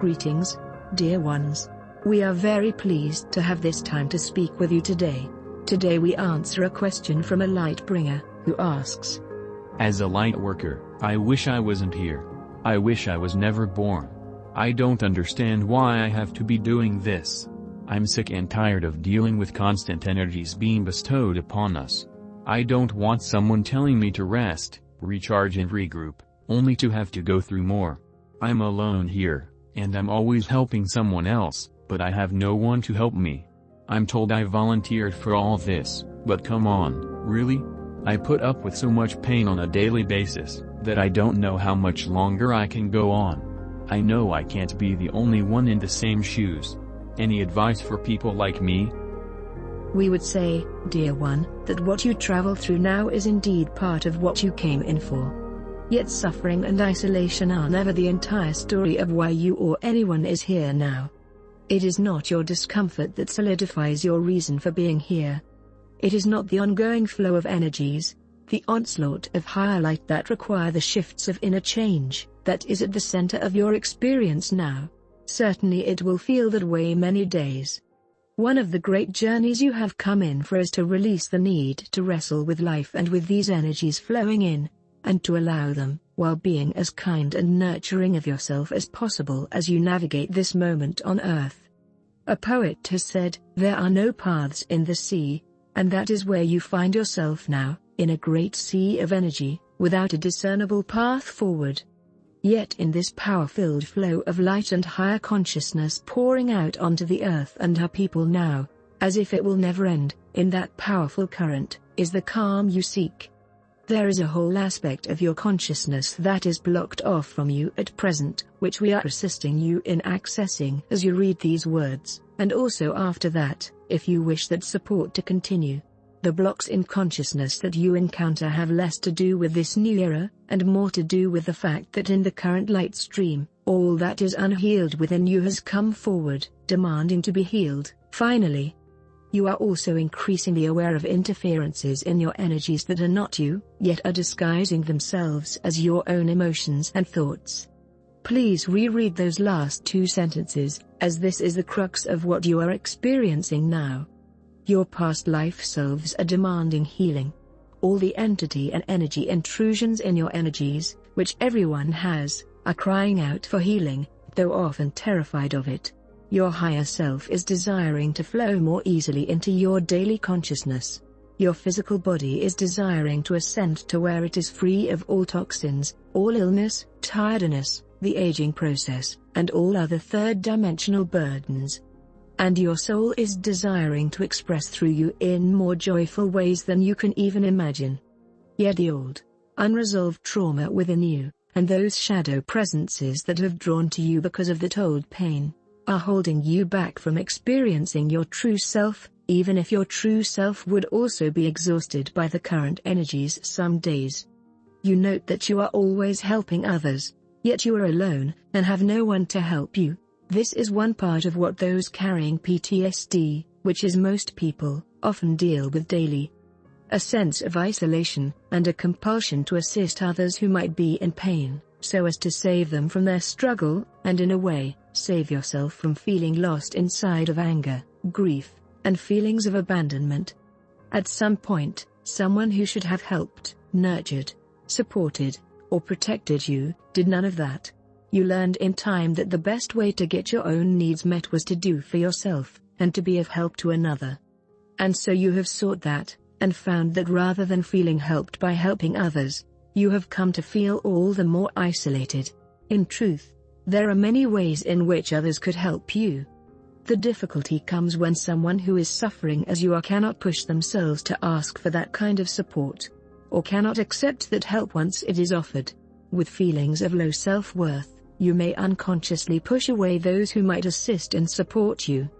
Greetings, dear ones. We are very pleased to have this time to speak with you today. Today we answer a question from a Lightbringer, who asks, as a Lightworker, I wish I wasn't here. I wish I was never born. I don't understand why I have to be doing this. I'm sick and tired of dealing with constant energies being bestowed upon us. I don't want someone telling me to rest, recharge and regroup, only to have to go through more. I'm alone here, and I'm always helping someone else, but I have no one to help me. I'm told I volunteered for all this, but come on, really? I put up with so much pain on a daily basis, that I don't know how much longer I can go on. I know I can't be the only one in the same shoes. Any advice for people like me? We would say, dear one, that what you travel through now is indeed part of what you came in for. Yet suffering and isolation are never the entire story of why you or anyone is here now. It is not your discomfort that solidifies your reason for being here. It is not the ongoing flow of energies, the onslaught of higher light that require the shifts of inner change, that is at the center of your experience now. Certainly it will feel that way many days. One of the great journeys you have come in for is to release the need to wrestle with life and with these energies flowing in, and to allow them, while being as kind and nurturing of yourself as possible as you navigate this moment on earth. A poet has said, "There are no paths in the sea," and that is where you find yourself now, in a great sea of energy, without a discernible path forward. Yet in this power-filled flow of light and higher consciousness pouring out onto the earth and her people now, as if it will never end, in that powerful current, is the calm you seek. There is a whole aspect of your consciousness that is blocked off from you at present, which we are assisting you in accessing as you read these words, and also after that, if you wish that support to continue. The blocks in consciousness that you encounter have less to do with this new era, and more to do with the fact that in the current light stream, all that is unhealed within you has come forward, demanding to be healed, finally. You are also increasingly aware of interferences in your energies that are not you, yet are disguising themselves as your own emotions and thoughts. Please reread those last two sentences, as this is the crux of what you are experiencing now. Your past life selves are demanding healing. All the entity and energy intrusions in your energies, which everyone has, are crying out for healing, though often terrified of it. Your higher self is desiring to flow more easily into your daily consciousness. Your physical body is desiring to ascend to where it is free of all toxins, all illness, tiredness, the aging process, and all other third-dimensional burdens. And your soul is desiring to express through you in more joyful ways than you can even imagine. Yet the old, unresolved trauma within you, and those shadow presences that have drawn to you because of that old pain, are holding you back from experiencing your true self, even if your true self would also be exhausted by the current energies some days. You note that you are always helping others, yet you are alone, and have no one to help you. This is one part of what those carrying PTSD, which is most people, often deal with daily. A sense of isolation, and a compulsion to assist others who might be in pain, so as to save them from their struggle, and in a way, save yourself from feeling lost inside of anger, grief, and feelings of abandonment. At some point, someone who should have helped, nurtured, supported, or protected you, did none of that. You learned in time that the best way to get your own needs met was to do for yourself, and to be of help to another. And so you have sought that, and found that rather than feeling helped by helping others, you have come to feel all the more isolated. In truth, there are many ways in which others could help you. The difficulty comes when someone who is suffering as you are cannot push themselves to ask for that kind of support, or cannot accept that help once it is offered. With feelings of low self-worth, you may unconsciously push away those who might assist and support you.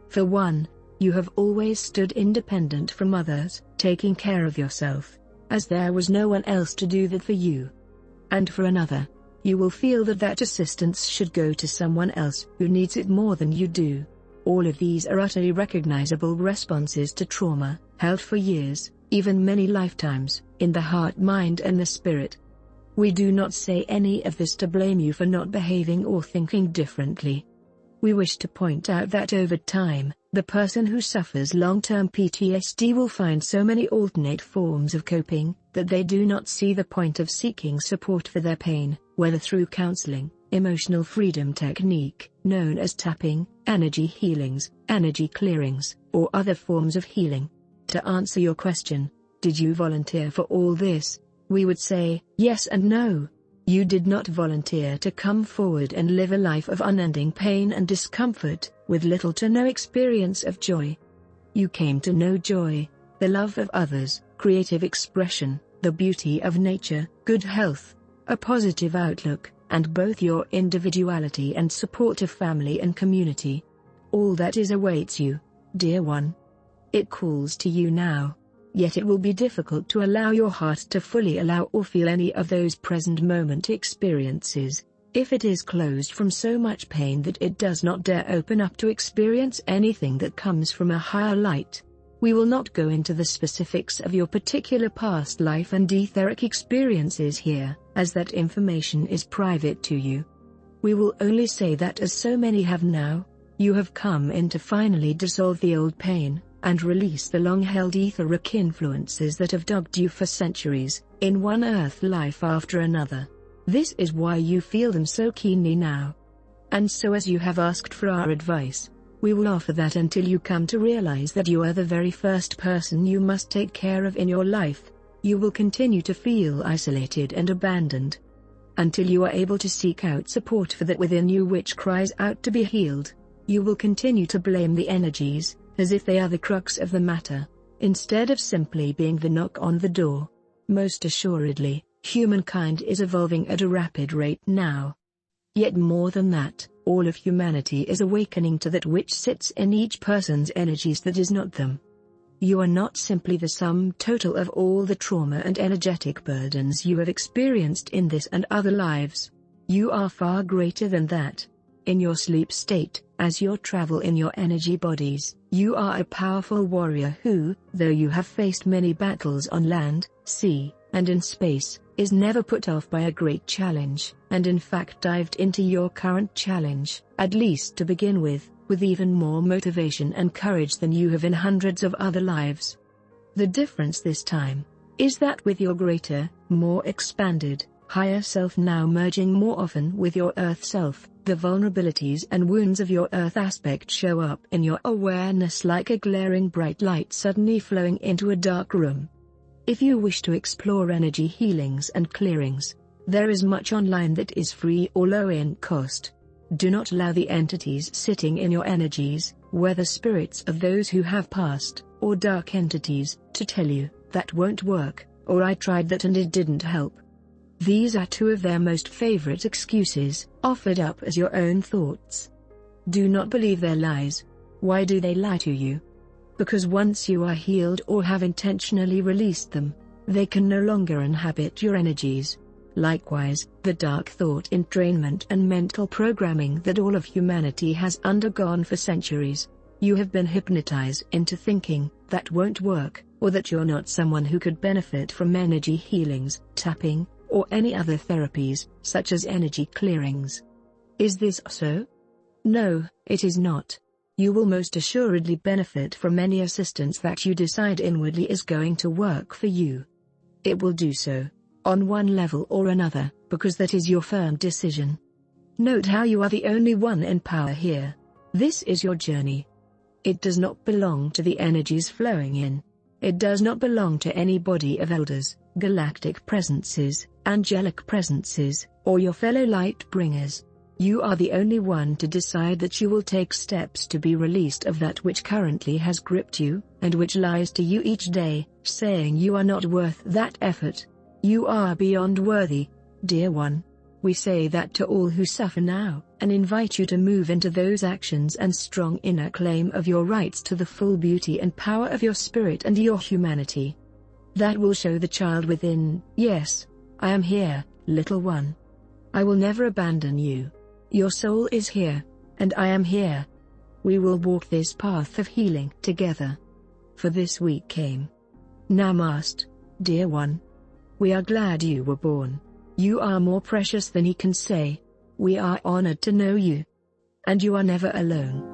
For one, you have always stood independent from others, taking care of yourself, as there was no one else to do that for you. And for another, you will feel that that assistance should go to someone else who needs it more than you do. All of these are utterly recognizable responses to trauma, held for years, even many lifetimes, in the heart, mind and the spirit. We do not say any of this to blame you for not behaving or thinking differently. We wish to point out that over time, the person who suffers long-term PTSD will find so many alternate forms of coping, that they do not see the point of seeking support for their pain, whether through counseling, emotional freedom technique, known as tapping, energy healings, energy clearings, or other forms of healing. To answer your question, did you volunteer for all this? We would say, yes and no. You did not volunteer to come forward and live a life of unending pain and discomfort, with little to no experience of joy. You came to know joy, the love of others, creative expression, the beauty of nature, good health, a positive outlook, and both your individuality and support of family and community. All that is awaits you, dear one. It calls to you now. Yet it will be difficult to allow your heart to fully allow or feel any of those present moment experiences, if it is closed from so much pain that it does not dare open up to experience anything that comes from a higher light. We will not go into the specifics of your particular past life and etheric experiences here, as that information is private to you. We will only say that as so many have now, you have come in to finally dissolve the old pain, and release the long-held etheric influences that have dogged you for centuries, in one earth life after another. This is why you feel them so keenly now. And so as you have asked for our advice, we will offer that until you come to realize that you are the very first person you must take care of in your life. You will continue to feel isolated and abandoned, until you are able to seek out support for that within you which cries out to be healed. You will continue to blame the energies, as if they are the crux of the matter, instead of simply being the knock on the door. Most assuredly, humankind is evolving at a rapid rate now. Yet more than that, all of humanity is awakening to that which sits in each person's energies that is not them. You are not simply the sum total of all the trauma and energetic burdens you have experienced in this and other lives. You are far greater than that. In your sleep state, as you travel in your energy bodies, you are a powerful warrior who, though you have faced many battles on land, sea, and in space, is never put off by a great challenge, and in fact dived into your current challenge, at least to begin with even more motivation and courage than you have in hundreds of other lives. The difference this time is that with your greater, more expanded, higher self now merging more often with your earth self, the vulnerabilities and wounds of your earth aspect show up in your awareness like a glaring bright light suddenly flowing into a dark room. If you wish to explore energy healings and clearings, there is much online that is free or low in cost. Do not allow the entities sitting in your energies, whether spirits of those who have passed, or dark entities, to tell you, that won't work, or I tried that and it didn't help. These are two of their most favorite excuses, offered up as your own thoughts. Do not believe their lies. Why do they lie to you? Because once you are healed or have intentionally released them, they can no longer inhabit your energies. Likewise, the dark thought entrainment and mental programming that all of humanity has undergone for centuries. You have been hypnotized into thinking that won't work, or that you're not someone who could benefit from energy healings, tapping, or any other therapies, such as energy clearings. Is this so? No, it is not. You will most assuredly benefit from any assistance that you decide inwardly is going to work for you. It will do so, on one level or another, because that is your firm decision. Note how you are the only one in power here. This is your journey. It does not belong to the energies flowing in. It does not belong to any body of elders, galactic presences, angelic presences, or your fellow light bringers. You are the only one to decide that you will take steps to be released of that which currently has gripped you, and which lies to you each day, saying you are not worth that effort. You are beyond worthy, dear one. We say that to all who suffer now, and invite you to move into those actions and strong inner claim of your rights to the full beauty and power of your spirit and your humanity. That will show the child within, yes, I am here, little one. I will never abandon you. Your soul is here, and I am here. We will walk this path of healing together. For this week came. Namaste, dear one. We are glad you were born. You are more precious than he can say. We are honored to know you. And you are never alone.